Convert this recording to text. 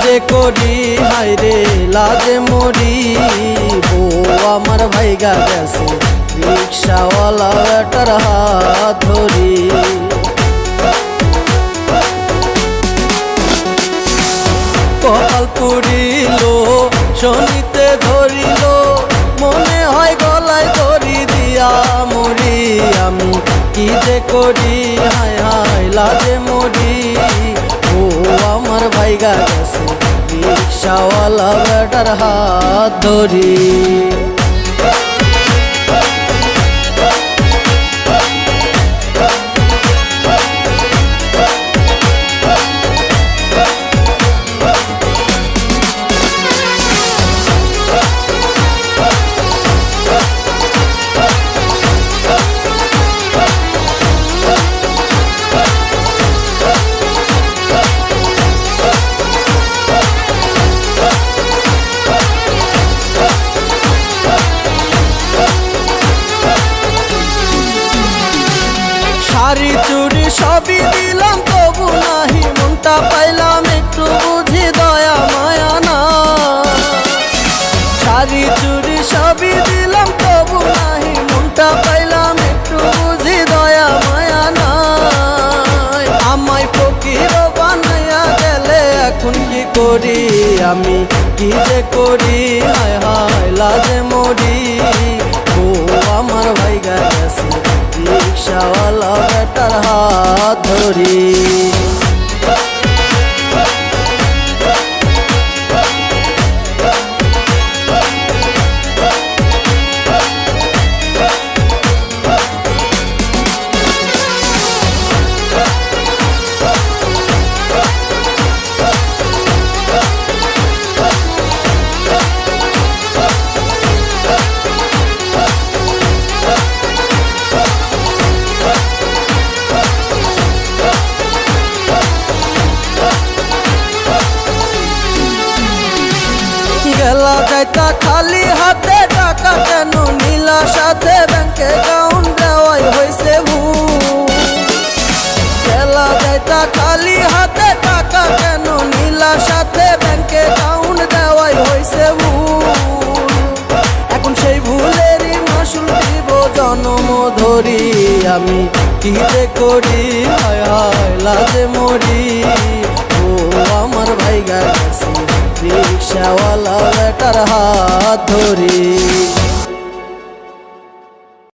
যে করি হায়রে লাজে মরি, বউ আমার ভাইগা গেছে রিক্সাওয়ালা বেটার হাত ধরি। কপাল পুরিল শনিতে ধরিল, মনে হয় গলায় দড়ি দিয়া মরি আমি। কি যে করি হায় হায় লাজে মরি, ও আমার ভাইগা গেছে রিক্সাওয়ালা বেটার হাত ধরি। শাড়ি চুড়ি সবই দিলাম তবু নাহি মনটা পাইলাম একটু বুঝি দয়া মায়া না। শাড়ি চুড়ি সবই দিলাম তবু নাহি মনটা পাইলাম একটু বুঝি দয়া মায়া না। আমায় ফকির বানাইয়া গেলে এখন কি করি আমি, কি যে করি হায় হায় লাজে মরি, ও আমার ভাইগা গেছে রিক্সাওয়ালা বেটার হাত ধরি। গেলা যাইতা খালি হাতে টাকা কেন নীলা সাথে ব্যাংকে অ্যাকাউন্ট দেওয়াই হয়েছে ভুল। গেলা যাইতা খালি হাতে টাকা কেন নীলা সাথে ব্যাংকে অ্যাকাউন্ট দেওয়াই হয়েছে ভুল। এখন সেই ভুলেরই মাসুল দিব জনম ধরি আমি। কি যে করি হায় হায় লাজে মরি, ও আমার ভাইগা গেছে রিক্সাওয়ালা বেটার হাত ধরি।